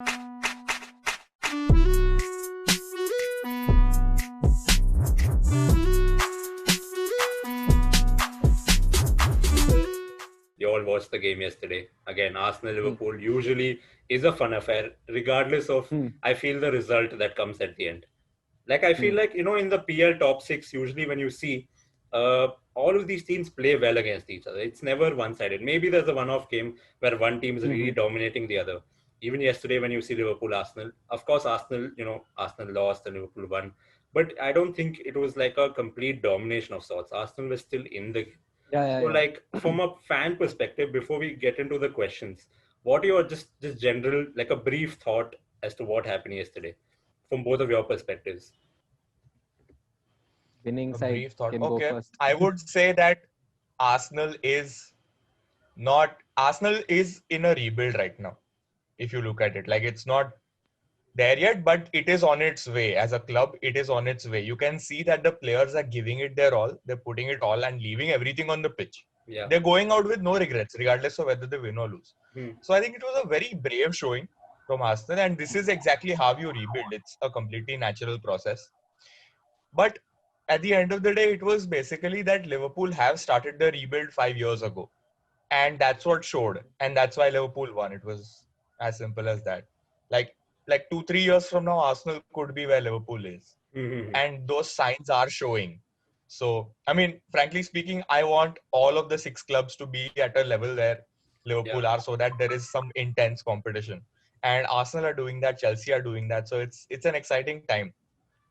You all watched the game yesterday. Again, Arsenal Hmm. Liverpool usually is a fun affair, regardless of Hmm. I feel the result that comes at the end. Like I feel Hmm. like in the PL top six, usually when you see all of these teams play well against each other, it's never one-sided. Maybe there's a one-off game where one team is really Hmm. dominating the other. Even yesterday, when you see Liverpool Arsenal, of course Arsenal lost and Liverpool won, but I don't think it was like a complete domination of sorts. Arsenal was still in the game. Yeah, yeah, So, yeah. like from a fan perspective, before we get into the questions, what are your just general like a brief thought as to what happened yesterday from both of your perspectives? Winning A side brief thought. can go Okay, first. I would say that Arsenal is Arsenal is in a rebuild right now. If you look at it, like it's not there yet, but it is on its way. As a club, it is on its way. You can see that the players are giving it their all. They're putting it all and leaving everything on the pitch. Yeah. They're going out with no regrets, regardless of whether they win or lose. Hmm. So I think it was a very brave showing from Arsenal, and this is exactly how you rebuild. It's a completely natural process. But at the end of the day, it was basically that Liverpool have started the rebuild 5 years ago, and that's what showed, and that's why Liverpool won. It was as simple as that. Like like 2-3 years from now, Arsenal could be where Liverpool is, Mm-hmm. and those signs are showing. So I mean, frankly speaking, I want all of the six clubs to be at a level where Yeah. Liverpool are, so that there is some intense competition. And Arsenal are doing that, Chelsea are doing that, so it's an exciting time.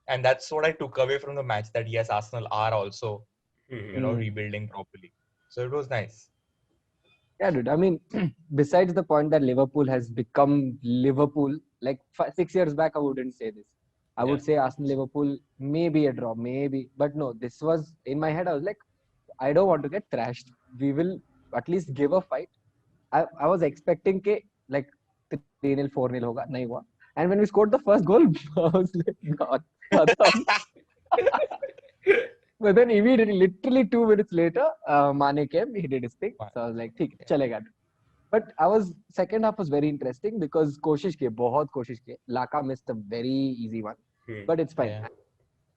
And that's what I took away from the match, that yes, Arsenal are also Mm-hmm. Hmm. rebuilding properly. So it was nice. Yeah, dude. I mean, besides the point that Liverpool has become Liverpool, like 6 years back, I wouldn't say this. I Yeah. would say Arsenal Liverpool maybe a draw, maybe. But no, this was in my head. I was like, I don't want to get thrashed. We will at least give a fight. I was expecting ke like 3-0, 4-0 hoga, nahi hua. And when we scored the first goal, I was like, God, khatam. But then immediately, literally 2 minutes later, Mane came, he did his thing. So I was like, ठीक है, चलेगा. But second half was very interesting because कोशिश की, बहुत कोशिश की. Laka missed a very easy one, Hmm. but it's fine. Yeah.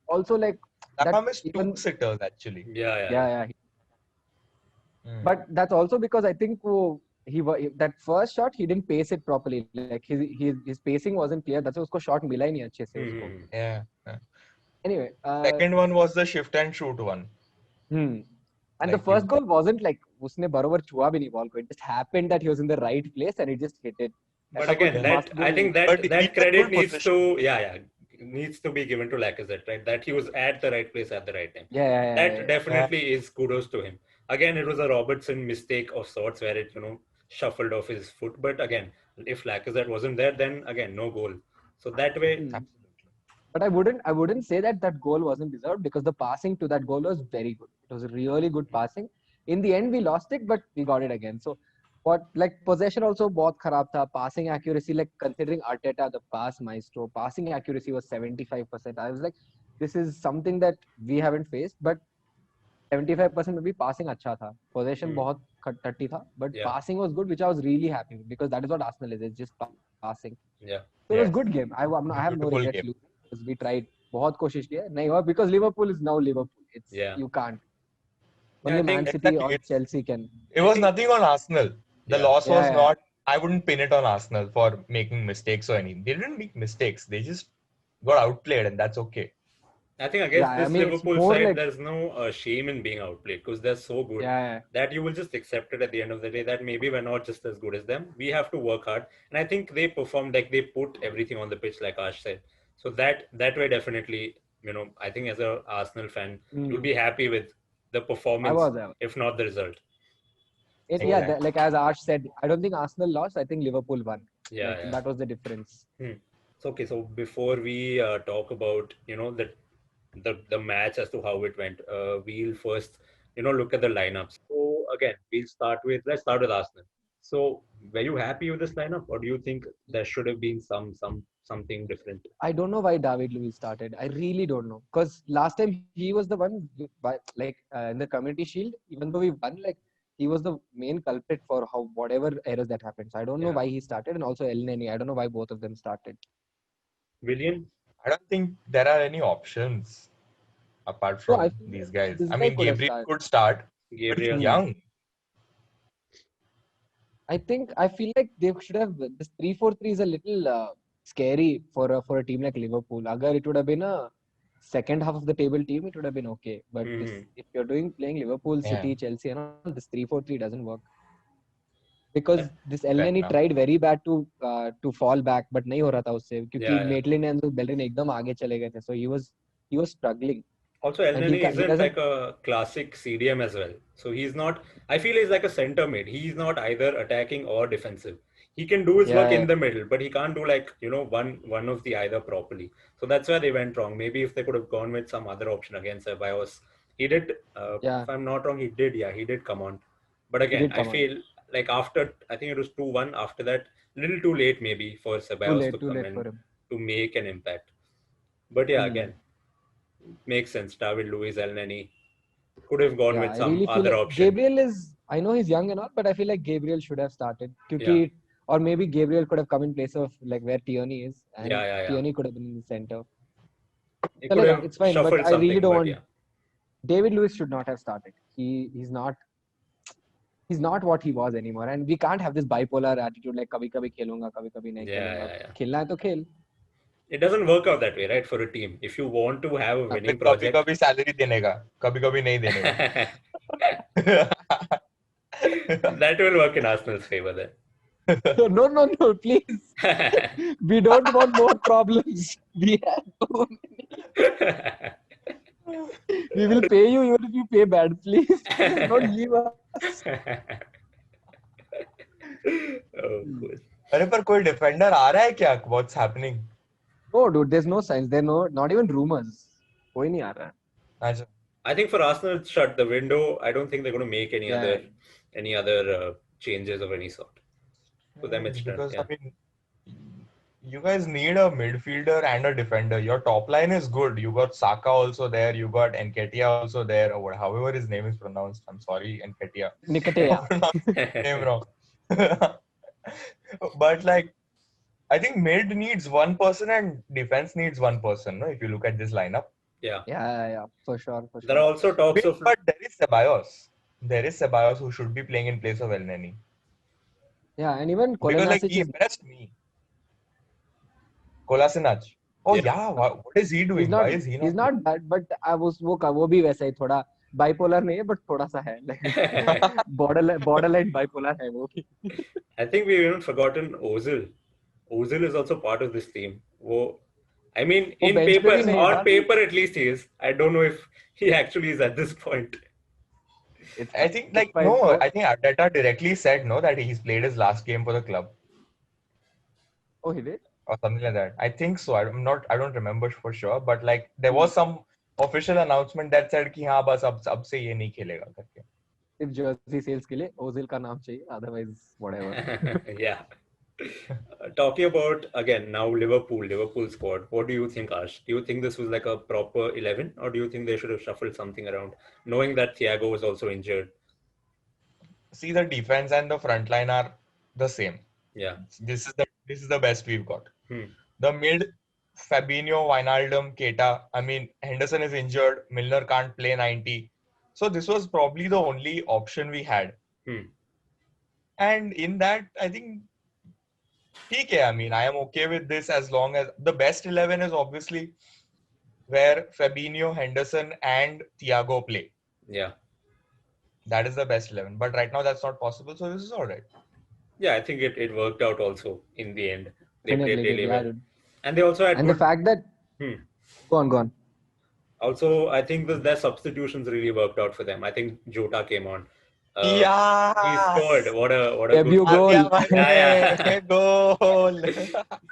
Also, like that Nakam is even, two sitters actually. Yeah. Yeah. yeah, Yeah. yeah. Hmm. But that's also because I think that first shot he didn't pace it properly. Like his pacing wasn't clear. That's why उसको shot मिला ही नहीं अच्छे से उसको. Mm-hmm. Yeah. Yeah. Anyway, Second one was the shift and shoot one. and the Like first goal wasn't like उसने बरोबर छुआ भी नहीं ball को. It just happened that he was in the right place and he just hit it. But ऐसा कोई again, must that I goal think नहीं. but that he's that in credit good needs position. to needs to be given to Lacazette, right? That he was at the right place at the right time. Yeah. That definitely is kudos to him. Again, it was a Robertson mistake of sorts where it shuffled off his foot. But again, if Lacazette wasn't there, then again no goal. So that way, Absolutely. But I wouldn't say that goal wasn't deserved because the passing to that goal was very good. It was a really good passing. In the end, we lost it, but we got it again. So, what like possession also बहुत खराब था. Passing accuracy, like considering Arteta, the pass maestro, passing accuracy was 75%. I was like, this is something that we haven't faced. But 75% में भी passing अच्छा था. Possession बहुत टट्टी था, but yeah, passing was good, which I was really happy with because that is what Arsenal is. It's just passing. yeah, So it was Yes. good game. I have no Beautiful regrets game. losing because we tried. बहुत कोशिश की है नहीं हुआ because Liverpool is now Liverpool. It's yeah. you can't. Yeah, Only I Man think City Exactly. or Chelsea can. It I was think nothing on Arsenal. The yeah. loss was Yeah. not. I wouldn't pin it on Arsenal for making mistakes or anything. They didn't make mistakes. They just got outplayed, and that's okay. I think Yeah, against I this mean it's Liverpool more side, like there's no shame in being outplayed because they're so good yeah. that you will just accept it at the end of the day that maybe we're not just as good as them. We have to work hard, and I think they performed like they put everything on the pitch, like Ash said. So that way, definitely, I think as a Arsenal fan, you'll Mm, be happy with the I performance, was. if not the result. Yeah, So Exactly. like as Ash said, I don't think Arsenal lost. I think Liverpool won. yeah, Like yeah. that was the difference. So okay, so before we talk about the match as to how it went, we'll first look at the lineups. So again, let's start with Arsenal. So were you happy with this lineup, or do you think there should have been something different? I don't know why David Luiz started. I really don't know because last time he was the one like in the Community Shield, even though we won, like he was the main culprit for whatever errors that happened. So I don't know Yeah. why he started, and also El Neni. I don't know why both of them started. William? I don't think there are any options apart So I from feel these like guys. this I guy mean, could have Gabriel started. could start, but he's Gabriel? young. I feel like they should have this 3-4-3 is a little scary for a team like Liverpool. Agar it would have been a second half of the table team, it would have been okay. But this, Mhm. if you're playing Liverpool, Yeah, City, Chelsea, and all, this 3-4-3 doesn't work. Because this El fair Neni enough. tried very bad to fall back, but नहीं हो रहा था उससे क्योंकि Yeah, yeah. Maitland and Bellerin एकदम आगे चले गए थे. So he was struggling. Also, El And Neni he isn't doesn't. like a classic CDM as well. So he's not, I feel he's like a center mid. He's not either attacking or defensive. He can do his work Yeah, in the middle, but he can't do like, one of the either properly. So that's where they went wrong. Maybe if they could have gone with some other option against Ceballos, he did, yeah, if I'm not wrong, he did come on. But he again, did I come on. feel like after, I think it was 2-1, after that, little too late maybe for Ceballos to Too come late in for him. to make an impact. But yeah, Hmm. again, makes sense. David Luiz, El Neni could have gone Yeah, with I some really feel other like option. Gabriel is. I know he's young and all, but I feel like Gabriel should have started. Yeah, Or maybe Gabriel could have come in place of like where Tierney is, and yeah. Tierney could have been in the center. He So could like have it's fine, but shuffled I really something, don't but want yeah. David Lewis should not have started. He's not what he was anymore, and we can't have this bipolar attitude like कभी कभी खेलूंगा कभी कभी नहीं खेलूंगा. Yeah. खेलना है तो खेल. It doesn't work out that way, right? For a team, if you want to have a winning कभी project, कभी सैलरी देने का, कभी कभी नहीं देने का. that will work in Arsenal's favor then. No, please. We don't want more problems. We have so many. We will pay you even if you pay bad. Please don't leave us. Oh, cool. अरे पर कोई defender आ रहा है क्या? What's happening? No, dude, there's no signs. Not even rumors. कोई नहीं आ रहा है. अच्छा. I think for Arsenal, it's shut the window. I don't think they're going to make any other changes of any sort. For them, it's done. Because Yeah. I mean, you guys need a midfielder and a defender. Your top line is good. You got Saka also there. You got Nketiah also there, or however his name is pronounced. I'm sorry, Nketiah. Nikateya. Pronounced his name wrong. But like, I think mid needs one person and defense needs one person. No, if you look at this lineup. Yeah. Yeah, for sure. There are also talks of. But there is Ceballos. There is Ceballos who should be playing in place of El Neni. Yeah, and even Because like Kolasinac he is. impressed me. Kolasinac. Oh Yeah. yeah, what is he doing? Why is he not? He's not bad, but वो भी वैसा ही थोड़ा bipolar नहीं है, but थोड़ा सा है. Like borderline bipolar है वो भी. I think we've even forgotten Ozil. Ozil is also part of this team. I mean, वो in bench पे paper, भी नहीं है on यार. paper at least he is. I don't know if he actually is at this point. I think like fine. no, I think Arteta directly said no that he's played his last game for the club Oh, he did? or something like that. I think so. I don't remember for sure, but like there was some official announcement that said कि हाँ बस अब से ये नहीं खेलेगा करके. If jersey sales के लिए Ozil का नाम चाहिए, otherwise whatever. Yeah. Talking about again now Liverpool squad. What do you think, Ash? Do you think this was like a proper 11, or do you think they should have shuffled something around, knowing that Thiago was also injured? See, the defense and the front line are the same. Yeah. This is the best we've got. Hmm. The mid, Fabinho, Wijnaldum, Keita. I mean, Henderson is injured. Milner can't play 90. So this was probably the only option we had. Hmm. And in that, I think, okay, I mean, I am okay with this as long as the best 11 is obviously where Fabinho, Henderson, and Thiago play. Yeah. That is the best 11. But right now, that's not possible. So this is all right. Yeah, I think it worked out also in the end. They Definitely played did, really yeah, well. dude. And they also had And the good. fact that Hmm. go on. Also, I think their substitutions really worked out for them. I think Jota came on. Yeah. He scored. What a Debut good goal. Yeah. Goal.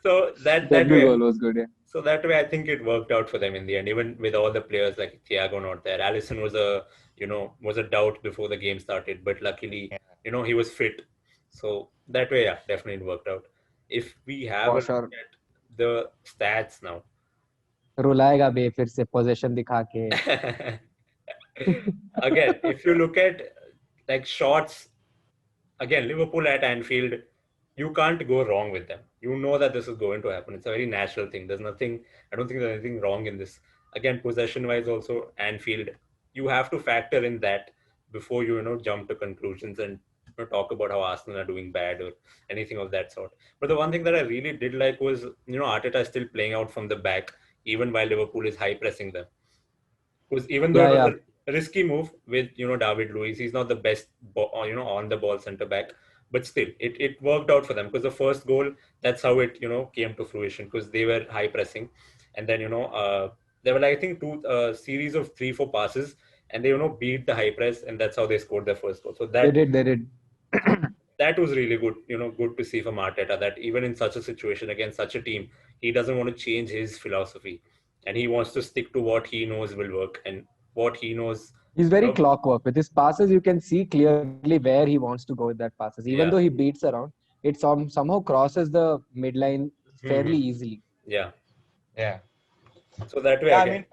So that Debut way, goal was good, yeah. so that way, I think it worked out for them in the end. Even with all the players like Thiago not there, Alisson was a doubt before the game started, but luckily, he was fit. So that way, yeah, definitely it worked out. If we have For a sure. look at the stats now, रुलाएगा बे फिर से possession दिखा के. again, if you look at like shots. Again, Liverpool at Anfield, you can't go wrong with them. You know that this is going to happen. It's a very natural thing. There's nothing, I don't think there's anything wrong in this. Again, possession wise, also, Anfield, you have to factor in that before you jump to conclusions and talk about how Arsenal are doing bad or anything of that sort. But the one thing that I really did like was Arteta is still playing out from the back, even while Liverpool is high pressing them. Because even though Yeah, it yeah. was a risky move with David Luiz, he's not the best on the ball centre back, but still it worked out for them because the first goal, that's how it came to fruition because they were high pressing, and then there were like, I think two series of 3-4 passes, and they beat the high press, and that's how they scored their first goal. So They that did. They did. that was really good to see from Arteta that even in such a situation against such a team, he doesn't want to change his philosophy, and he wants to stick to what he knows will work and what he knows. He's You very know, clockwork. With his passes, you can see clearly where he wants to go with that passes. Even though yeah, he beats around, it somehow crosses the midline fairly hmm easily. yeah. Yeah. So that way Yeah, I again, mean,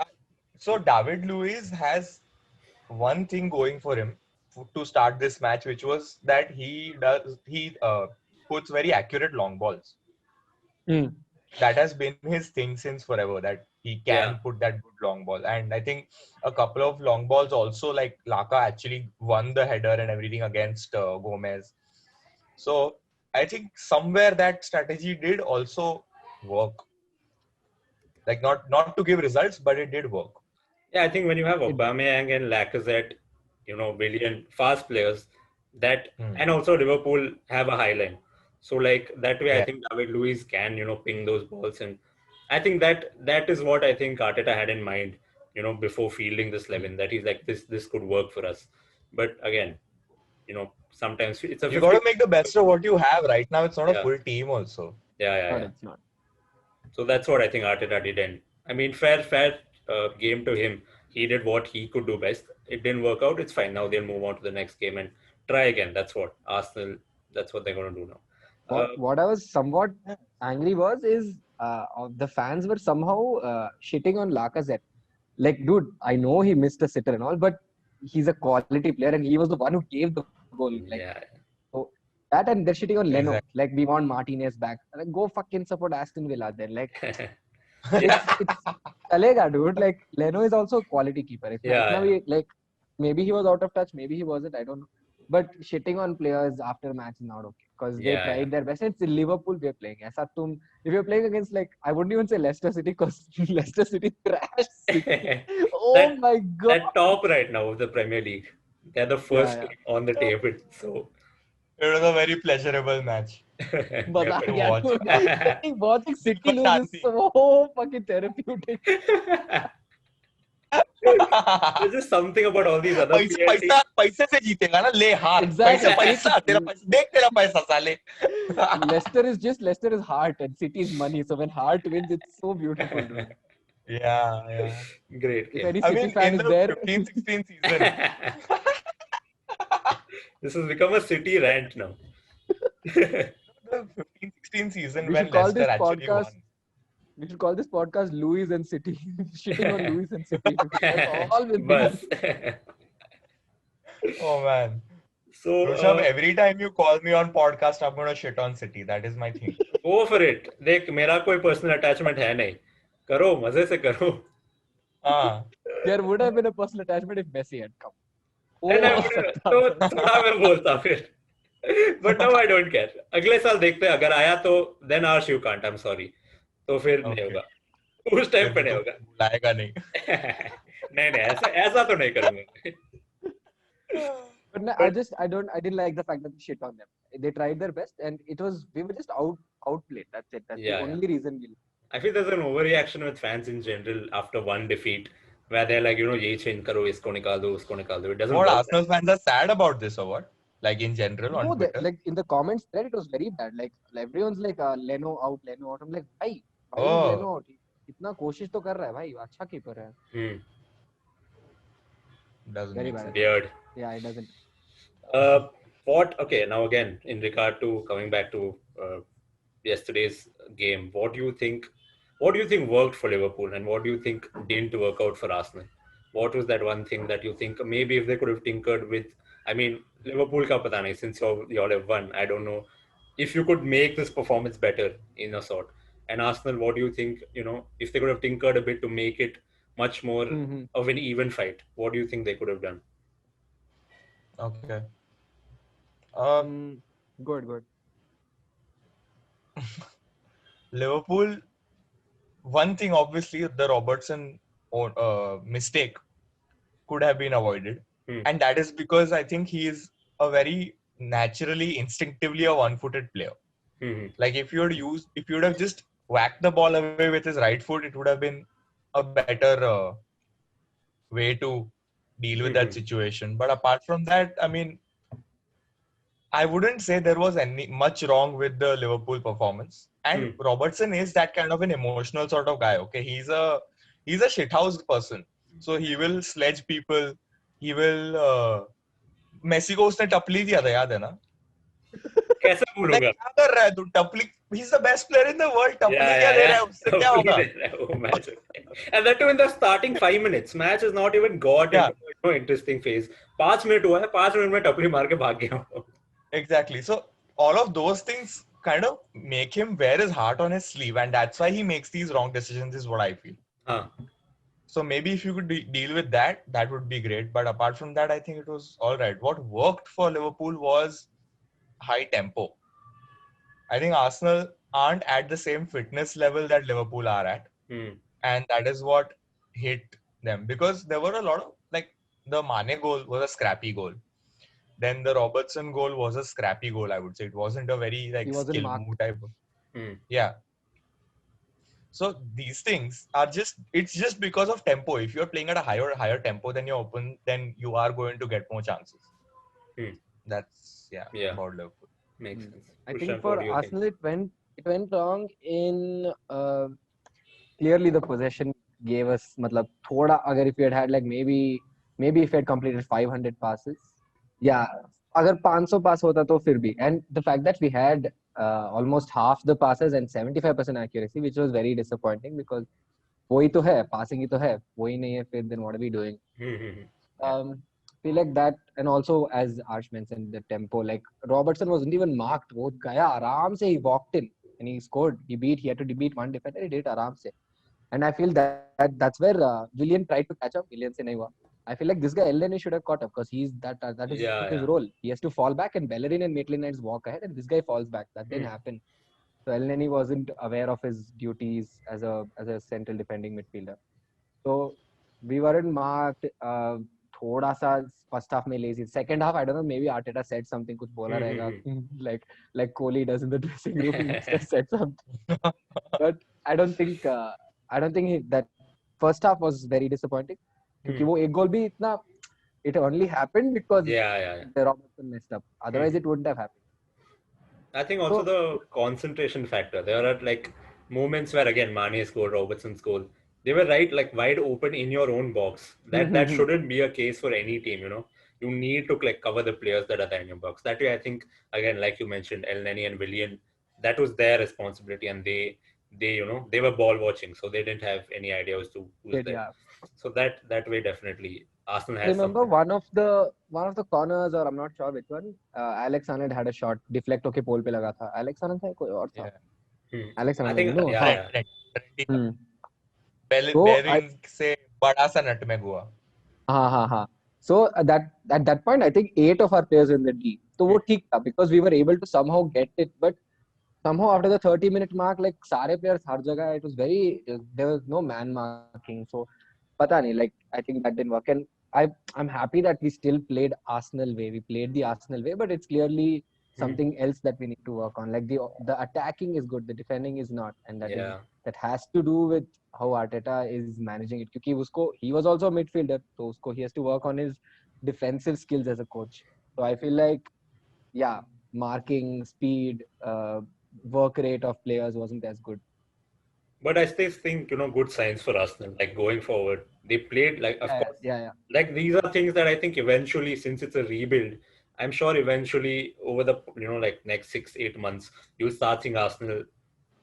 so David Luiz has one thing going for him to start this match, which was that he puts very accurate long balls. Hmm. That has been his thing since forever, that he can yeah, put that good long ball. And I think a couple of long balls also, like Laka actually won the header and everything against Gomez. So I think somewhere that strategy did also work. Like not to give results, but it did work. yeah. I think when you have It did. Aubameyang and Lacazette, brilliant fast players, that Hmm. and also Liverpool have a high line. So like that way, I Yeah. think David Luiz can ping those balls, and I think that is what I think Arteta had in mind, before fielding this 11. That he's like this could work for us, but again, sometimes it's a You got 50. to make the best of what you have. Right now, it's not a Yeah, full team also. yeah, yeah, Not. yeah. It's not. So that's what I think Arteta did. And I mean, fair game to him. He did what he could do best. It didn't work out. It's fine. Now they'll move on to the next game and try again. That's what Arsenal. That's what they're going to do now. What I was somewhat angry was is the fans were somehow shitting on Lacazette. Like, dude, I know he missed a sitter and all, but he's a quality player and he was the one who gave the goal. Like, Yeah. so that, and they're shitting on Leno. Exactly. Like, we want Martinez back. Like, go fucking support Aston Villa then. Like, Yeah. it's chalega, dude. Like, Leno is also a quality keeper. Yeah. Like, maybe he was out of touch, maybe he wasn't. I don't know. But shitting on players after match is not okay because they Yeah. tried their best. And it's in Liverpool we're playing. If you're playing against, like, I wouldn't even say Leicester City because Leicester City trash City. Oh that my god. that top right now of the Premier League. They're the first Yeah. team on the table. So It was a very pleasurable match But to yeah, watch. dude, watching City Because lose is Shanti. so fucking therapeutic. there's just something about all these other पैसा PL teams. पैसा पैसे से जीतेगा ना, ले हार. Exactly. पैसा तेरा पैसा देख, तेरा पैसा साले. Leicester is heart and City is money. So when heart wins, it's so beautiful, dude. Yeah. Great If game. any I City mean, fan in is the there, 15-16 season, This has become a City rant now. the 15-16 season we when should call Leicester this actually podcast. won. We should call this podcast Louis and City. Shitting on Louis and City. That's all we'll Bus. be. Oh man. So Rushabh, every time you call me on podcast, I'm gonna shit on City. That is my thing. go for it. देख मेरा कोई personal attachment है नहीं. करो मजे से करो. हाँ. There would have been a personal attachment if Messi had come. And I Oh, would सकता तो था. थोड़ा मैं बोलता फिर. But now I don't care. अगले साल देखते हैं अगर आया तो then Arsh you can't. I'm sorry. तो फिर नहीं Okay. होगा. उस टाइम पे फिर नहीं तो होगा. बुलाएगा नहीं. नहीं ऐसा तो नहीं करूंगा. But no, I didn't like the fact that we shit on them. They tried their best, and we were just outplayed. That's it. That's Yeah, the only reason we. I feel there's an overreaction with fans in general after one defeat, where they're like, ये change करो, इसको निकाल दो, उसको निकाल दो. It doesn't What, work. Arsenal fans are sad about this or what? Like in general on No, Twitter? like in the comments thread, it was very bad. Like everyone's like, Leno out, Leno out. I'm like, why is Oh. Leno out? इतना कोशिश तो कर रहा है भाई, अच्छा keeper है. Hmm. Doesn't Very make bad. sense. Weird. Yeah, it doesn't. Okay, now again, in regard to coming back to yesterday's game, what do you think worked for Liverpool and what do you think didn't work out for Arsenal? What was that one thing that you think maybe if they could have tinkered with? I mean, Liverpool ka pata nahi, since y'all have won. I don't know if you could make this performance better in a sort. And Arsenal, what do you think? If they could have tinkered a bit to make it much more Mm-hmm. of an even fight, what do you think they could have done? Okay. Uh, Mm, good, good. Liverpool. One thing, obviously, the Robertson mistake could have been avoided, Hmm. and that is because I think he is a very naturally, instinctively a one-footed player. Hmm. Like if you would have just whacked the ball away with his right foot, it would have been a better way to deal with that Hmm. situation. But apart from that, I mean, I wouldn't say there was any much wrong with the Liverpool performance. And Hmm. Robertson is that kind of an emotional sort of guy. Okay, he's a shithouse person. So he will sledge people. He will. Messi को उसने टपली दिया था, याद है ना? कैसे Like भूलूंगा? क्या कर रहा है तू? टपली. He's the best player in the world. टपली Yeah, क्या yeah, दे yeah. रहा है? उससे क्या Totally होगा? did that. Oh, match. And that too in the starting 5 minutes. Match has not even got Yeah, into interesting phase. 5 minute हुआ है, 5 minute में टपली मार के भाग गया वो. exactly. So all of those things kind of make him wear his heart on his sleeve, and that's why he makes these wrong decisions. Is what I feel. हाँ. So maybe if you could deal with that, that would be great. But apart from that, I think it was all right. What worked for Liverpool was high tempo. I think Arsenal aren't at the same fitness level that Liverpool are at, Hmm. and that is what hit them because there were a lot of like the Mane goal was a scrappy goal. Then the Robertson goal was a scrappy goal. I would say it wasn't a very He like wasn't skill marked. move type. Hmm. Yeah. So these things are it's just because of tempo. If you're playing at a higher tempo than your opponent, then you are going to get more chances. Hmm. That's Yeah, about Liverpool. makes Hmm. sense. I think Prashant, what for do you think? Arsenal, it went wrong in clearly the possession gave us मतलब थोड़ा अगर if we had like maybe if we had completed 500 passes, yeah, अगर 500 pass होता तो फिर भी, and the fact that we had almost half the passes and 75% accuracy, which was very disappointing because वही तो है, passing ही तो है, वही नहीं है फिर then what are we doing? Hmm. Hmm. Yeah. Feel like that, and also as Arsh mentioned, the tempo. Like Robertson wasn't even marked. वो गया आराम से, he walked in and he scored. He had to beat one defender. He did it आराम से. And I feel that's where Willian tried to catch up. Willian से नहीं हुआ. I feel like this guy Elneny should have caught up because that is Yeah, his yeah. role. He has to fall back, and Bellerin and Maitland-Niles walk ahead, and this guy falls back. That didn't happen. So Elneny wasn't aware of his duties as a central defending midfielder. So we weren't marked. थोड़ा सा first half में lazy. Second half, I don't know. Maybe Arteta said something. कुछ बोला रहेगा. Hmm. Like Kohli does in the dressing room. He must have said something. But I don't think that first half was very disappointing. क्योंकि वो एक goal भी इतना it only happened because Yeah, yeah, yeah. the Robertson messed up. Otherwise, it wouldn't have happened. I think also So the concentration factor. There are like moments where again Mane scored, Robertson scored. They were right like wide open in your own box. That shouldn't be a case for any team. You need to like cover the players that are there in your box. That way, I think again, like you mentioned, El Neni and Willian, that was their responsibility, and they were ball watching, so they didn't have any idea as to who's did there. yeah. So that way definitely Arsenal I has remember something. one of the corners, or I'm not sure which one. Alex Arnold had a shot deflect होके पोल पे लगा था. Alex Arnold था कोई और था. Yeah. Alex I Arnold think नहीं, no, yeah, हाँ. yeah. Trent. Hmm. So Bellerin से बड़ा सा nutmeg हुआ. हाँ. So that at that point, I think 8 of our players were in the D. तो वो ठीक था because we were able to somehow get it, but somehow after the 30-minute mark, like सारे players हर जगह, it was there was no man marking. So पता नहीं, like I think that didn't work, and I'm happy that we still played Arsenal way. We played the Arsenal way, but it's clearly something else that we need to work on. Like the attacking is good, the defending is not, and Yeah. that has to do with how Arteta is managing it. क्योंकि he was also a midfielder, so he has to work on his defensive skills as a coach. So I feel like yeah, marking, speed, work rate of players wasn't as good. But I still think, good signs for Arsenal, like going forward. They played, like, of course, Yeah. like these are things that I think eventually, since it's a rebuild, I'm sure eventually over the, like next 6, 8 months, you'll start seeing Arsenal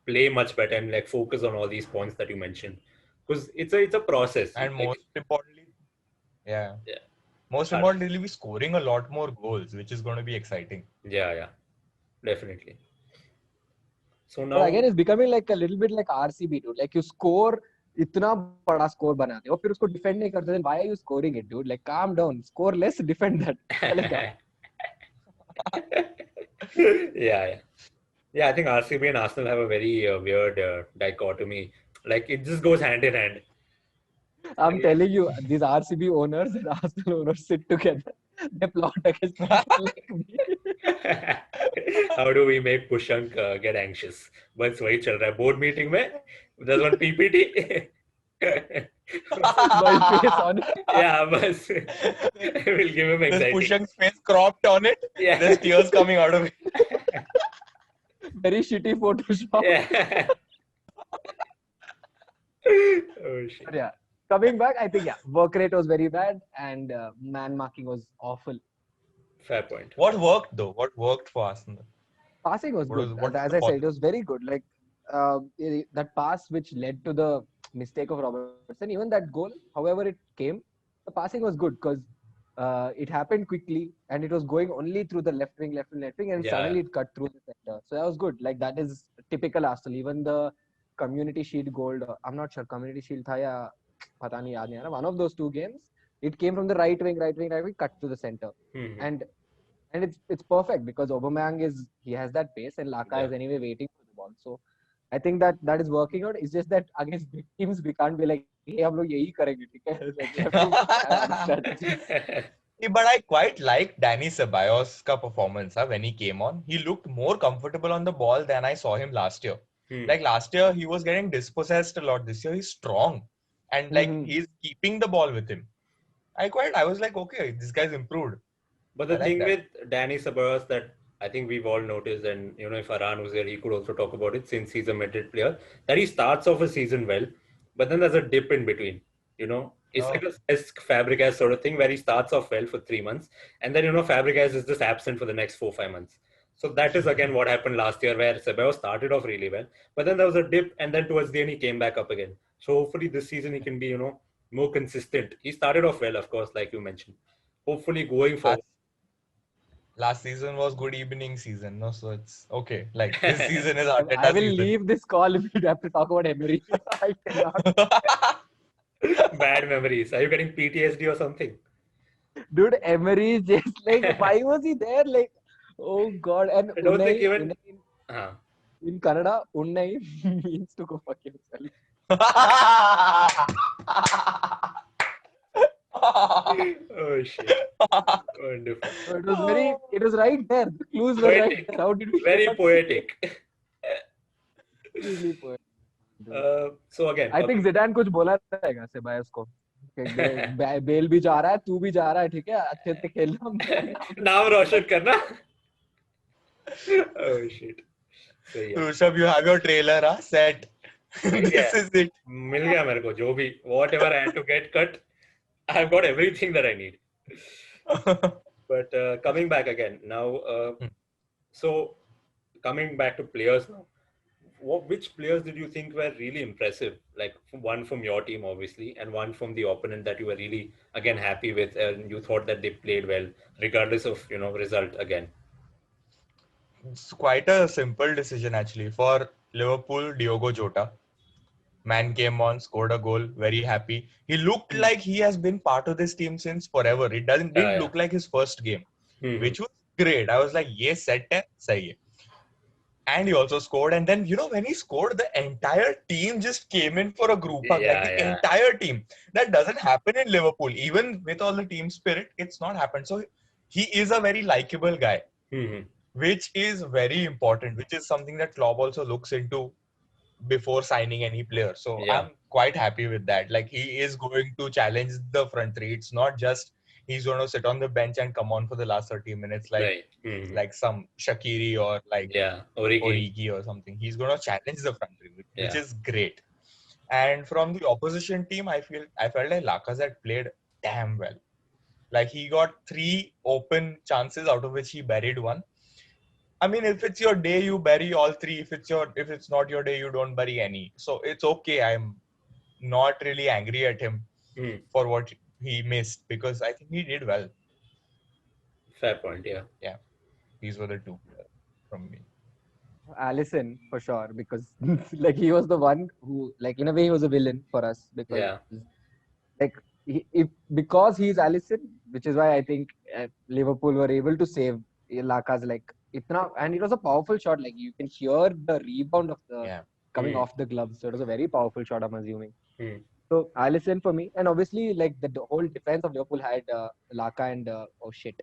play much better and like focus on all these points that you mentioned. Because it's a process. And Like, most importantly, yeah. yeah. Most importantly, we're scoring a lot more goals, which is going to be exciting. Yeah, definitely. So But now, again, it's becoming like a little bit like RCB, dude. Like you score, इतना बड़ा score बनाते हो, फिर उसको defend नहीं करते. Then why are you scoring it, dude? Like calm down, score less, defend that. चलेगा. yeah. I think RCB and Arsenal have a very weird dichotomy. Like it just goes hand in hand. I'm telling you, these RCB owners and Arsenal owners sit together. They plot against people like me. How do we make Pushank get anxious? बस वही चल रहा है board meeting में. There's one PPT. My face on it. Yeah, बस we'll give him There's anxiety. Pushank's face cropped on it. Yeah. There's tears coming out of it. Very shitty Photoshop. Yeah. Oh shit. But yeah, coming back, I think work rate was very bad and man marking was awful. Fair point. What worked though? What worked for Arsenal? Passing was good. What As I said, it was very good. Like that pass which led to the mistake of Robertson, even that goal, however it came, the passing was good because it happened quickly and it was going only through the left wing, and suddenly it cut through the center. So that was good. Like that is typical Arsenal. Even the Community Shield goal, I'm not sure Community Shield tha ya pata nahi, yaad nahi aa raha. One of those two games, it came from the right wing, cut to the center. Mhm. And it's perfect because Aubameyang he has that pace and Laka Yeah. is anyway waiting for the ball. So I think that is working out. It's just that against big teams we can't be like, hey, हम लोग यही करेंगे, ठीक है? Like, we have to have strategies. Yeah, but I quite liked Danny Ceballos' performance when he came on. He looked more comfortable on the ball than I saw him last year. Like last year, he was getting dispossessed a lot. This year, he's strong and like he's keeping the ball with him. I was like, okay, this guy's improved. But the I like thing that. with Danny Ceballos that I think we've all noticed, and if Aran was there, he could also talk about it since he's a Madrid player, that he starts off a season well, but then there's a dip in between. It's like a Cesc Fabregas sort of thing where he starts off well for 3 months, and then Fabregas is just absent for the next 4-5 months. So that is again what happened last year, where Ceballos started off really well, but then there was a dip, and then towards the end he came back up again. So hopefully this season he can be more consistent. He started off well, of course, like you mentioned. Hopefully going forward. Last season was good evening season, no? So it's okay. Like this season is Arteta I will season. leave this call if you have to talk about Emery. I cannot. Bad memories. Are you getting PTSD or something? Dude, Emery is just like, why was he there? Like, oh God. And I don't think even. Unai, in Kannada, Unnai means to go fuck yourself. Oh shit! Wonderful. So it was right there. The clues were right there. How did we? Very poetic. Really poetic. So again, I think Zidane कुछ बोला रहेगा Ceballos को. Bell भी जा रहा है, तू भी जा रहा है, ठीक है? अच्छे से खेलना. नाम रोशन करना. Oh shit! So yeah. Rushabh, you have your trailer, set. This is it. मिल गया मेरे को जो भी whatever I had to get cut. I've got everything that I need. But coming back again now, so coming back to players now, which players did you think were really impressive? Like one from your team, obviously, and one from the opponent that you were really again happy with, and you thought that they played well, regardless of result again. It's quite a simple decision actually for Liverpool. Diogo Jota. Man came on, scored a goal, very happy. He looked like he has been part of this team since forever. It didn't look like his first game, which was great. I was like, yes, set hai, sahi hai. And he also scored. And then, when he scored, the entire team just came in for a group hug. Entire team. That doesn't happen in Liverpool. Even with all the team spirit, it's not happened. So he is a very likable guy, which is very important, which is something that Klopp also looks into before signing any player. So I'm quite happy with that. Like he is going to challenge the front three. It's not just he's going to sit on the bench and come on for the last 30 minutes like some Shaqiri or like Origi or something. He's going to challenge the front three, which is great. And from the opposition team, I felt like Lacazette played damn well. Like he got 3 open chances out of which he buried 1. I mean, if it's your day, you bury all 3. If it's not your day, you don't bury any. So it's okay. I'm not really angry at him for what he missed because I think he did well. Fair point. Yeah. These were the two from me. Allison for sure, because like he was the one who, like, in a way he was a villain for us, because Yeah. like because he's Allison, which is why I think Liverpool were able to save Laka's like itna, and it was a powerful shot. Like you can hear the rebound of the Yeah. coming Hmm. off the glove, so it was a very powerful shot, I'm assuming. Hmm. So Allison for me, and obviously like the whole defense of Liverpool had Laka and oh shit.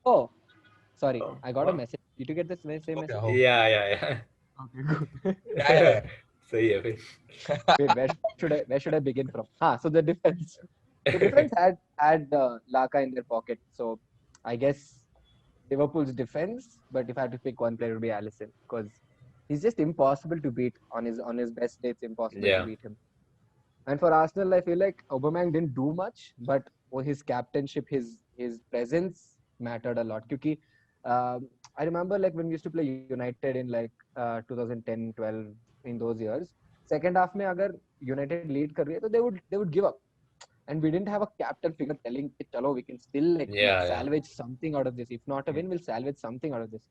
Oh, sorry, Oh, I got a wow. message. Did you get this same Okay, message? oh. Yeah. Okay, good. Yeah. So yeah. Wait, where should I begin from? So the defense. The defense had Laka in their pocket. So I guess Liverpool's defense. But if I had to pick one player, it would be Alisson, because he's just impossible to beat on his best day. It's impossible to Yeah. beat him. And for Arsenal, I feel like Aubameyang didn't do much, but his captainship, his presence mattered a lot. Because I remember like when we used to play United in like 2010, 12, in those years. Second half में अगर United lead कर रही है तो they would give up, and we didn't have a captain figure telling कि चलो we can still like Yeah. salvage something out of this. If not a win, we'll salvage something out of this.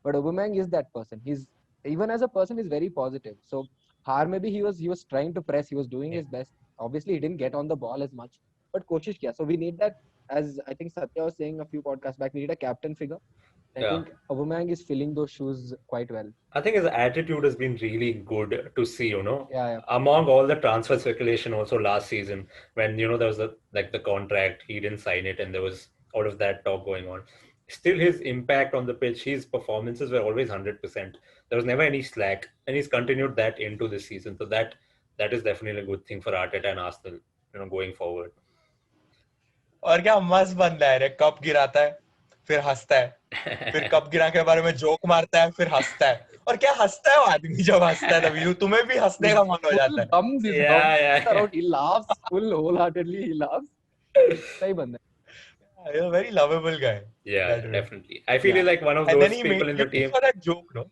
But Aubameyang is that person. He's even as a person, he's very positive. So maybe he was trying to press. He was doing his best. Obviously, he didn't get on the ball as much, but कोशिश किया. So we need that. As I think Satya was saying a few podcasts back, we need a captain figure. I Yeah. think Aubameyang is filling those shoes quite well. I think his attitude has been really good to see, Yeah. among all the transfer speculation also last season, when, there was the contract, he didn't sign it, and there was all of that talk going on. Still, his impact on the pitch, his performances were always 100%. There was never any slack, and he's continued that into this season. So that is definitely a good thing for Arteta and Arsenal, going forward. और क्या मस्त बंदा है रे, cup गिराता है फिर हंसता है, फिर कप गिरा के बारे में जोक मारता है, फिर हंसता है. और क्या हंसता है वो आदमी जब हंसता है, तभी तुम्हें भी हंसने का मन हो जाता है. Gums is Yeah. around. He laughs full wholeheartedly. He laughs. सही बंदा है. He's a very lovable guy. Yeah, That way. definitely. I feel he's like one of And then those he people made in the you team. for that joke, no?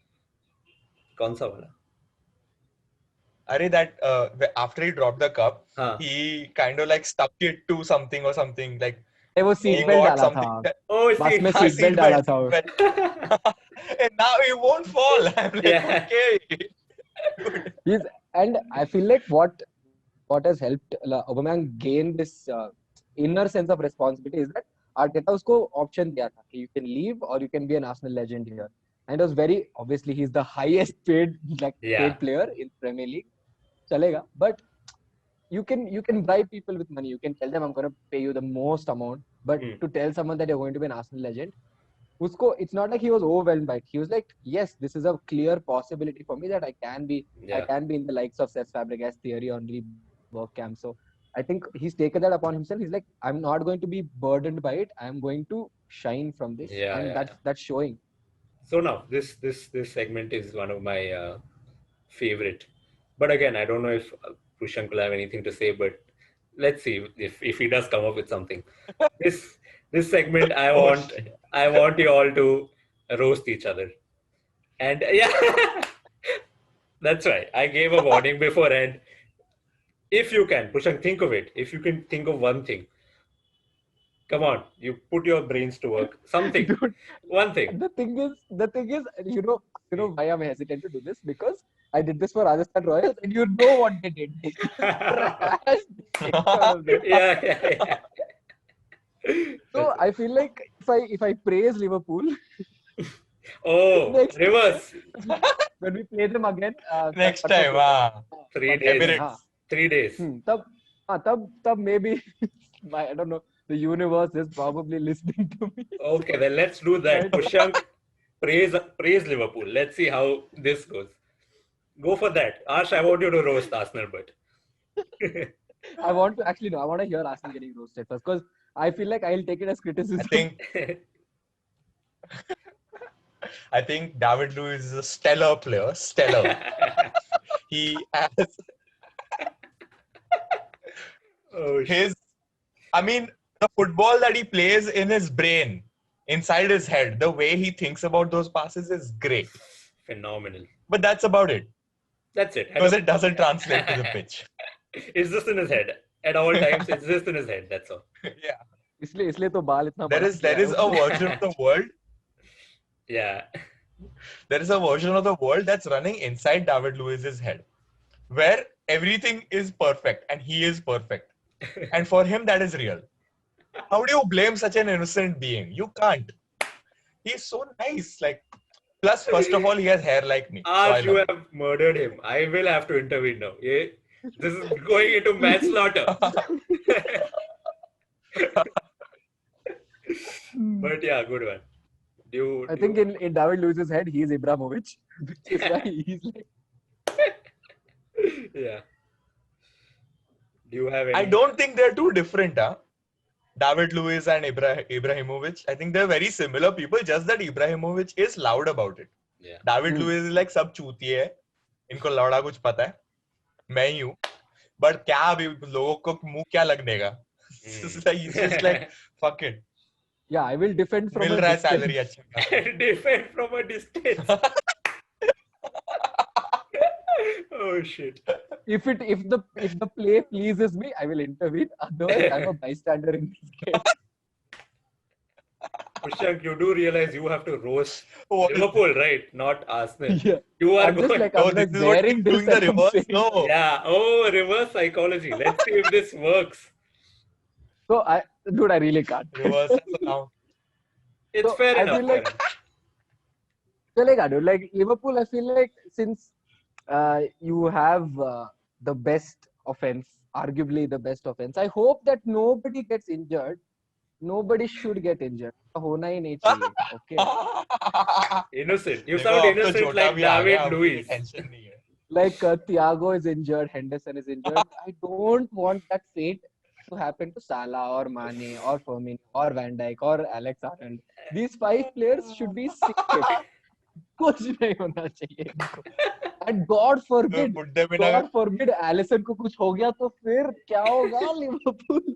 कौन सा वाला? Arey, that after he dropped the cup, हाँ. he kind of like stuck it to something or something, like वो he seat belt got डाला something था. that, Oh, बस see. में हाँ, सीट बेल्ट डाला था. seatbelt. And now he won't fall. I'm like, Yeah. okay. And I feel like what has helped Aubameyang gain this inner sense of responsibility is that Arteta उसको option दिया था कि you can leave or you can be an Arsenal legend here. And it was very obviously he's the highest paid paid player in Premier League. चलेगा, but you can bribe people with money. You can tell them I'm going to pay you the most amount, but to tell someone that you're going to be an Arsenal legend, usko, it's not like he was overwhelmed by it. He was like, yes, this is a clear possibility for me that I can be in the likes of Cesc Fabregas, Thierry Henry, Bergkamp. So I think he's taken that upon himself. He's like, I'm not going to be burdened by it. I'm going to shine from this, that's showing. So now this segment is one of my favorite, but again, I don't know if Prushank will have anything to say, but let's see if he does come up with something. This segment, I want you all to roast each other, and yeah, that's right. I gave a warning before, and if you can, Prushank, think of it. If you can think of one thing, come on, you put your brains to work. Something, Dude, one thing. The thing is, you know why I'm hesitant to do this, because I did this for Rajasthan Royals, and you know what they did. They trashed the shit out of them. Yeah. So I feel like if I praise Liverpool, oh, reverse. When we play them again next time, 3 days. Emirates. 3 days. Tab maybe I don't know. The universe is probably listening to me. Okay, then let's do that. Prushank, praise Liverpool. Let's see how this goes. Go for that. Ash, I want you to roast Arsenal, but I want to hear Arsenal getting roasted first, because I feel like I'll take it as criticism. I think David Luiz is a stellar player. Stellar. He has the football that he plays in his brain, inside his head, the way he thinks about those passes is great. Phenomenal. But that's about it. That's it. Because it doesn't translate to the pitch. It's just in his head. at all times. It's just in his head. That's all. Yeah. इसलिए तो बाल इतना There बड़ा is there किया है is a उसने। version of the world. Yeah. There is a version of the world that's running inside David Luiz's head, where everything is perfect and he is perfect, and for him that is real. How do you blame such an innocent being? You can't. He's so nice. Like, plus, first of all, he has hair like me, so I Ash, you love it. have murdered him. I will have to intervene now. Yeah? This is going into manslaughter. But yeah, good one. I think in David Luiz's head, he's Ibrahimovic, which is why he's like. Yeah. Do you have any? I don't think they're too different, huh? David Luiz and Ibrahimovic. I think they're very similar people, just that Ibrahimovic is loud about it. Yeah. David Luiz is like सब चूतिए है, इनको लौड़ा कुछ पता है, मैं ही हूँ. But क्या अभी लोगों को मुंह क्या लगने का? It's just like fuck it. Yeah, I will defend from mill a रहा है distance. salary अच्छा खासा. Defend from a distance. Oh shit. If the play pleases me, I will intervene. Otherwise, I'm a bystander in this game. Pushank, you do realize you have to roast What is Liverpool, right? Not Arsenal. Yeah. You are I'm just going. like, No, I'm this like is what bearing he's this doing the and I'm reverse. saying- No. Yeah. Oh, reverse psychology. Let's see if this works. So I really can't. Reverse now. It's So, fair I enough. feel like- Like Liverpool, I feel like since you have the best offense, arguably the best offense, I hope that nobody gets injured. Nobody should get injured. होना ही नहीं चाहिए. Okay. Innocent. You देखो, sound अब तो innocent छोटा like भी आ गया, David अब Luiz. टेंशन नहीं है. Like Thiago is injured, Henderson is injured. I don't want that fate to happen to Salah or Mane or Firmino or Van Dijk or Alex Arnold. These 5 players should be sick. कुछ नहीं होना चाहिए इनको. And God forbid, बुड्ढे बिना God forbid, Alisson को कुछ हो गया तो फिर क्या होगा लिवरपूल?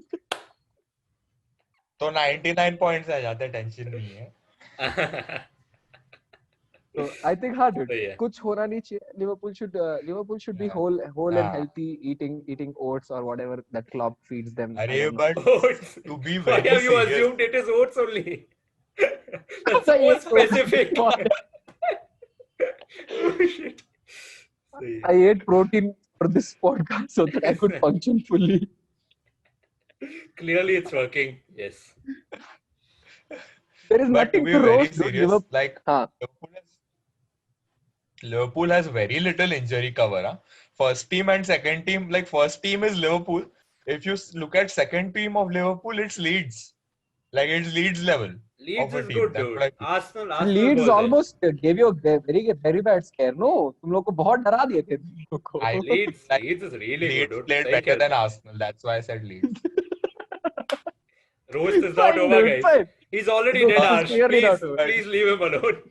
तो 99 पॉइंट्स आ जाते, टेंशन नहीं है. So I think हाँ dude, So, yeah. कुछ होना नहीं चाहिए. Liverpool should be Yeah. whole and Yeah. healthy, eating oats or whatever that Klopp feeds them. I अरे don't know. but Oats. to be Why very have you serious, assumed it is oats only? That's I so ate oats specific. before. Oh shit. See. I ate protein for this podcast so that I could function fully. Clearly, it's working. Yes. There is but to nothing be to very roast. serious, Liverpool. like हाँ. Liverpool has very little injury cover. Huh? First team and second team, like first team is Liverpool. If you look at second team of Liverpool, it's Leeds. Like it's Leeds level. Leeds Of a is team, good, that's dude. what I feel. Arsenal Leeds was there. almost gave you a very bad scare. No, तुम लोग को बहुत डरा दिए थे तुम लोग को. I- Leeds Like, is really Leeds good, dude. played Take better care. than Arsenal. That's why I said Leeds. Roast is not Fine, over, dude, guys. fine. He's already Roast dead, is Arsh. clearly not Please, over. please leave him alone.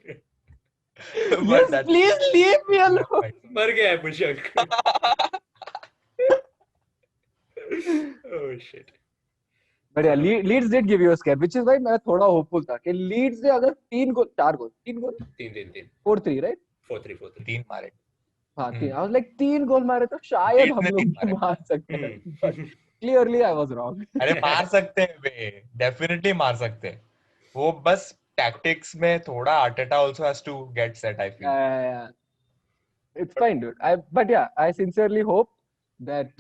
But Yes, that's- please leave me alone. मर गया है पुशंक. Oh shit. But yeah, Leeds did give you a scare, which is why मैं थोड़ा hopeful था कि Leeds ने अगर 3 गोल 3-3. 4-3 right? 4-3. 3 मारे. हाँ 3. I was like 3 गोल मारे तो शायद Leeds हम ने लोग 3 मारे. मार सकते हैं. But clearly I was wrong. अरे मार सकते हैं वे, definitely मार सकते हैं. वो बस tactics में थोड़ा Arteta also has to get set, I feel. Yeah. It's fine, dude. But yeah, I sincerely hope that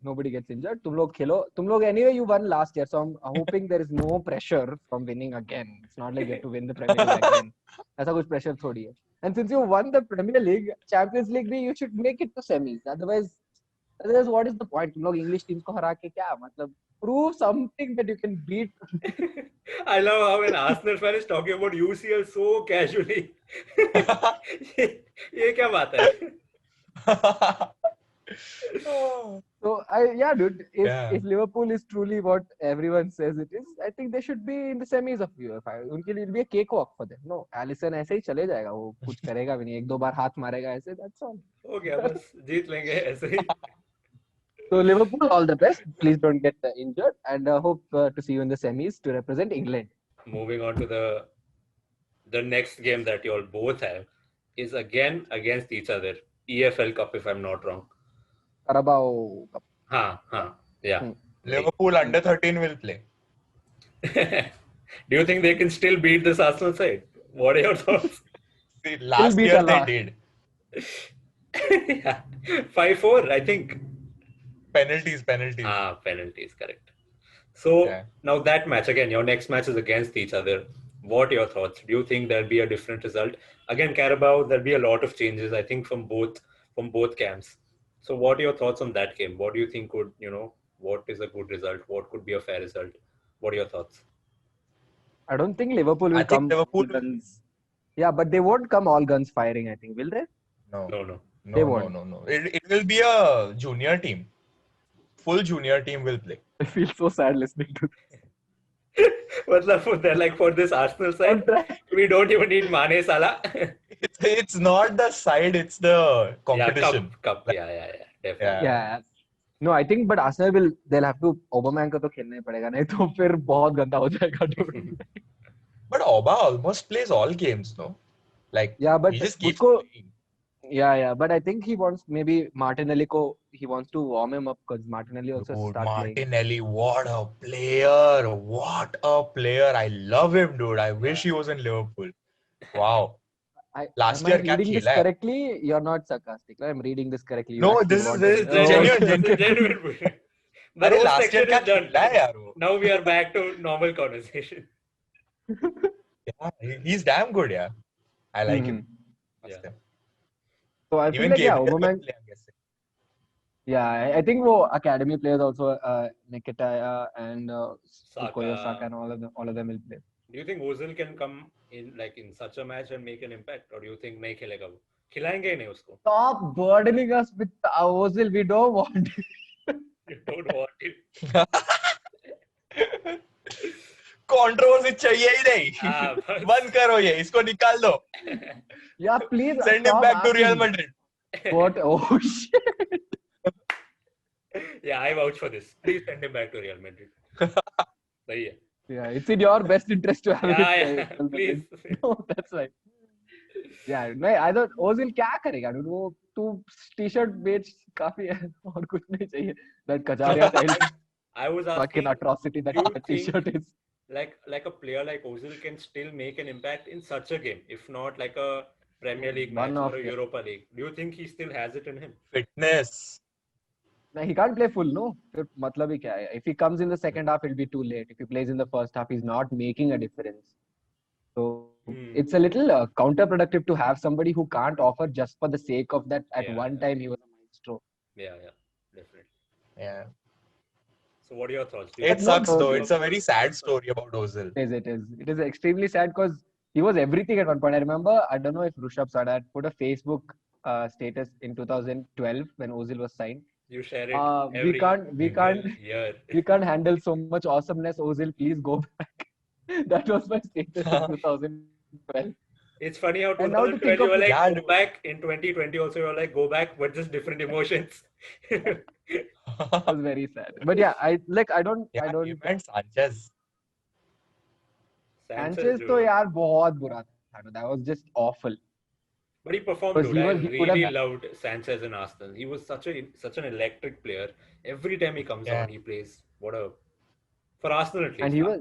nobody gets injured. तुम लोग खेलो. तुम लोग anyway you won last year, so I'm hoping there is no pressure from winning again. It's not like you have to win the Premier League again. ऐसा कुछ pressure थोड़ी है. And since you won the Premier League, Champions League भी you should make it to semis. Otherwise what is the point? तुम लोग English teams को हरा के क्या मतलब? Prove something that you can beat. I love how an Arsenal fan is talking about UCL so casually. ये क्या बात है? So dude, if Liverpool is truly what everyone says it is, I think they should be in the semis of UEFA. उनके लिए be a cakewalk for them. No, Alisson ऐसे ही चले जाएगा, वो कुछ करेगा भी नहीं, एक दो बार हाथ मारेगा ऐसे, that's all. हो गया बस जीत लेंगे ऐसे ही. So Liverpool, all the best. Please don't get injured, and hope to see you in the semis to represent England. Moving on to the next game that you all both have is again against each other. EFL Cup, if I'm not wrong. Carabao Cup. हाँ. Yeah. Hmm. Liverpool under 13 will play. Do you think they can still beat this Arsenal side? What are your thoughts? See, Will last beat year a they lot. did. Yeah. 5-4, I think. Penalties. Penalties, correct. So Yeah. now that match again, your next match is against each other. What are your thoughts? Do you think there'll be a different result? Again, Carabao, there'll be a lot of changes, I think, from both camps. So what are your thoughts on that game? What do you think would, what is a good result? What could be a fair result? What are your thoughts? I don't think Liverpool I will think come Liverpool full will guns. Yeah, but they won't come all guns firing, I think. Will they? no. No, no. They No, no, won't. no, no. It will be a junior team. Full junior team will play. I feel so sad listening to They're like for this Arsenal this. I'm side, trying. we don't even need Mane Salah. It's not the side, it's the Yeah, competition. cup. Like, Yeah, definitely. yeah. Yeah. No, I think but Arsenal will they'll have to Aubameyang को तो खेलना ही पड़ेगा नहीं तो फिर बहुत गंदा हो जाएगा dude. But Oba almost plays all games, no? Like, Yeah, but he just keeps उसको playing. yeah, but I think he wants maybe Martinelli को he wants to warm him up because Martinelli also Dude, start playing. Martinelli, what a player! What a player! I love him, dude. I wish he was in Liverpool. Wow. Last Am I year, क्या reading this खेला है? correctly? You're not sarcastic. I'm reading this correctly. You No, actually this is want this him. is genuine. okay, This is okay. genuine. The अरे roast last year section क्या is done. खेला है यार वो? Now we are back to normal conversation. Yeah, he's damn good, yeah. I like him. Yeah. So I feel Even like yeah, KPL will Aubameyang. play, I'm guessing. Yeah, I think वो academy players also Nketiah and Bukayo Saka. Saka and all of them will play. Do you think Ozil can come in such a match and make an impact, or do you think नहीं खेलेगा वो? खिलाएंगे ही नहीं उसको. Stop burdening us with Ozil. We don't want it. You don't want it. Controversy चाहिए ही नहीं. बस. बंद करो ये, इसको निकाल दो. Yeah, please Send him stop back to Real asking. Madrid. What? Oh shit. Yeah, I vouch for this. Please send him back to Real Madrid. सही है. Yeah, it's in your best interest to have Yeah, it. please. No, that's right. Yeah, नहीं I don't Ozil क्या करेगा dude वो तू T-shirt बेच काफी है और कुछ नहीं चाहिए that Kajaria style I was fucking asking, atrocity that do you that t-shirt think is. like a player like Ozil can still make an impact in such a game, if not like a Premier League match One or of a the- Europa League? Do you think he still has it in him? Fitness. No, he can't play full, no. फिर मतलब ही क्या है? If he comes in the second half, it'll be too late. If he plays in the first half, he's not making a difference. So it's a little counterproductive to have somebody who can't offer just for the sake of that. At Yeah, one yeah. time, he was a maestro. Yeah, definitely. Yeah. So what are your thoughts? Do you It think sucks though. Liverpool- It's a very sad story about Ozil. It is extremely sad because he was everything at one point. I remember, I don't know if Rushabh Sada had put a Facebook status in 2012 when Ozil was signed. You share it we every can't year. we can't handle so much awesomeness. Ozil, please go back. That was my status in 2012. It's funny how And now to 2012 think you of were like, Yeah, go dude. back. In 2020 also you were like, go back, but just different emotions. It was very sad. But yeah, I don't Him and Sanchez. Sanchez dude. तो यार बहुत बुरा था. That was just awful. But he performed, Because dude. he could have- really loved Sanchez in Arsenal. He was such an electric player. Every time he comes Yeah. on, he plays. For Arsenal at least. And he was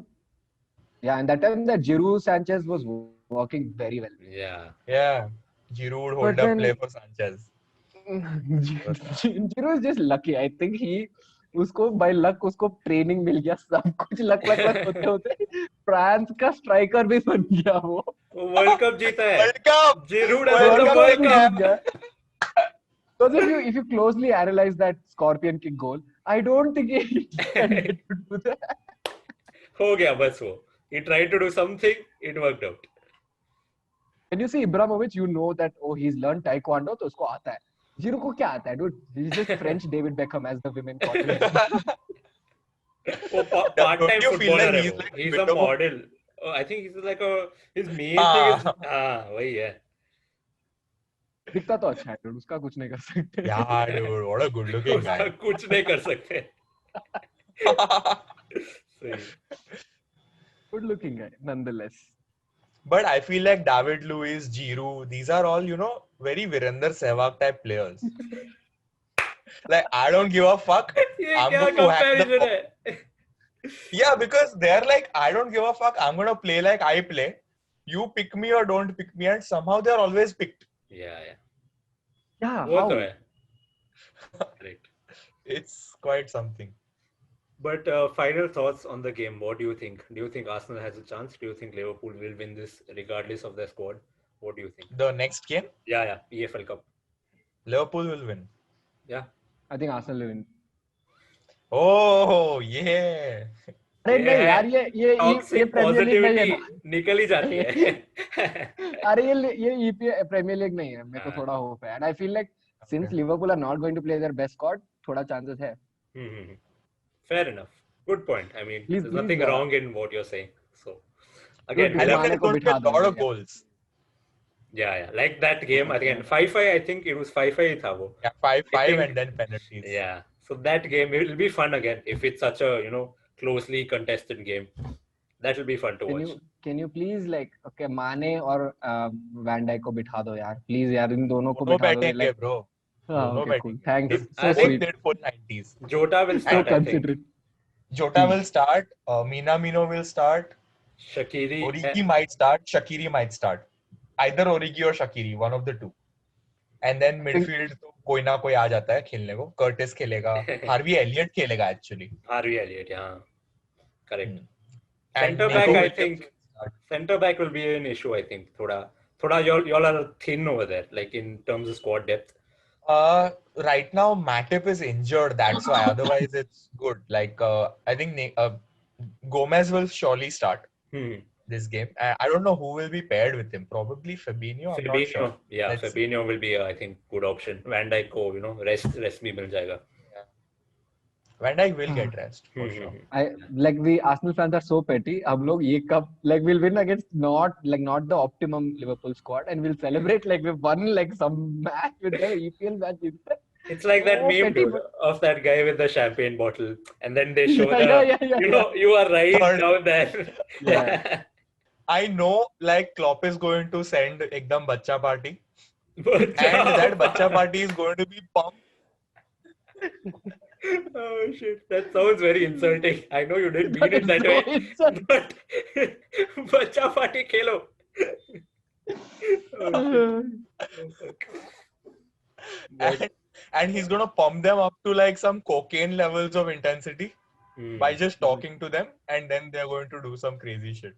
and that time that Giroud Sanchez was working very well. Yeah. Yeah. Giroud would hold But up then- play for Sanchez. Giroud is just lucky. I think उसको by luck उसको training मिल गया सब कुछ luck होते होते France का striker भी बन गया वो वो वर्ल्ड कप जीता है. World Cup! Giroud World has won the Cup World Jeet Cup. गया. Because if you closely analyze that scorpion kick goal, I don't think he intended to do that. हो गया बस वो. He tried to do something. It worked out. When you see Ibrahimovic, you know that he's learned taekwondo, तो उसको आता है. Giroud को क्या आता है, dude? He's just French David Beckham, as the women call him. वो part-time Don't you feel footballer like है he's वो. like a He's bit a of a- model. I think he's like his main thing is वही है. दिखता तो अच्छा है, dude. उसका कुछ नहीं कर सकते. Yeah, dude. What a good looking उसका guy. कुछ नहीं कर सकते. सही. Good looking guy, nonetheless. But I feel like David Luiz, Giroud, these are all, very Virender Sehwag type players. Like, I don't give a fuck. ये I'm क्या going to whack the comparison ball. है? Yeah, because they're like, I don't give a fuck. I'm going to play like I play. You pick me or don't pick me. And somehow they're always picked. Yeah, yeah. Yeah, वो how? तो है. Correct. It's quite something. But final thoughts on the game. What do you think? Do you think Arsenal has a chance? Do you think Liverpool will win this regardless of their squad? What do you think? The next game, Yeah, EFL Cup. Liverpool will win. Yeah. I think Arsenal will win. Oh, yeah. अरे ये नहीं है यार ये Toxic premiere league नहीं है positivity ना. निकल ही जाती है. अरे ये प्रीमियर लीग नहीं है. मेरे को हाँ. थोड़ा होप है. And I feel like since Okay. Liverpool are not going to play their best squad, थोड़ा chances है. Fair enough. Good point. I mean, Please, there's please, nothing wrong in what you're saying. So, again, Dude, I we'll think have, Mane it's को going to be a बिठा lot देंगे of क्या? goals. yeah. Like that game again. 5-5. I think it was 5-5 ही था वो. Yeah, 5-5 think- and then penalties. Yeah. So that game it will be fun again if it's such a closely contested game. That will be fun to watch. Can you please like okay Mane और Van Dijk को बिठा दो यार. Please यार इन दोनों को दोनों बिठा दो. बैठेंगे, Like bro. दोनों okay, cool. बैठेंगे. Thanks. I So think sweet. Did full 90s. Jota will So start. I think. considerate. Jota will start. Minamino will start. Shaqiri. Origi might start. Shaqiri might start. Either Origi or Shaqiri, one of the two. And then midfield तो कोई ना कोई आ जाता है खेलने को. Curtis खेलेगा. Harvey Elliott खेलेगा actually. Harvey Elliott. Yeah. Correct. And Center Nico back, I Williams think. will start. Center back will be an issue. I think. Thoda y'all are thin over there, like in terms of squad depth. Right now Matip is injured. That's why. Otherwise it's good. Like I think Gomez will surely start this game. I don't know who will be paired with him. Probably Fabinho. I'm not Fabinho, sure. yeah, Let's see. Fabinho will be I think good option. Van Dijk को rest भी मिल जाएगा. Van Dijk will get rest for sure. We Arsenal fans are so petty. हम लोग ये cup like we'll win against not the optimum Liverpool squad and we'll celebrate like we've won like some match with the EPL match. It's like that So meme petty, dude, of that guy with the champagne bottle, and then they show Yeah, you are right Third. down there. Yeah. I know like Klopp is going to send ekdam bacha party, But and that bacha party is going to be pumped. Oh shit, that sounds very insulting. I know you didn't mean it that way, but bacha party khelo. Oh, shit. But- And he's gonna pump them up to like some cocaine levels of intensity by just talking to them, and then they're going to do some crazy shit.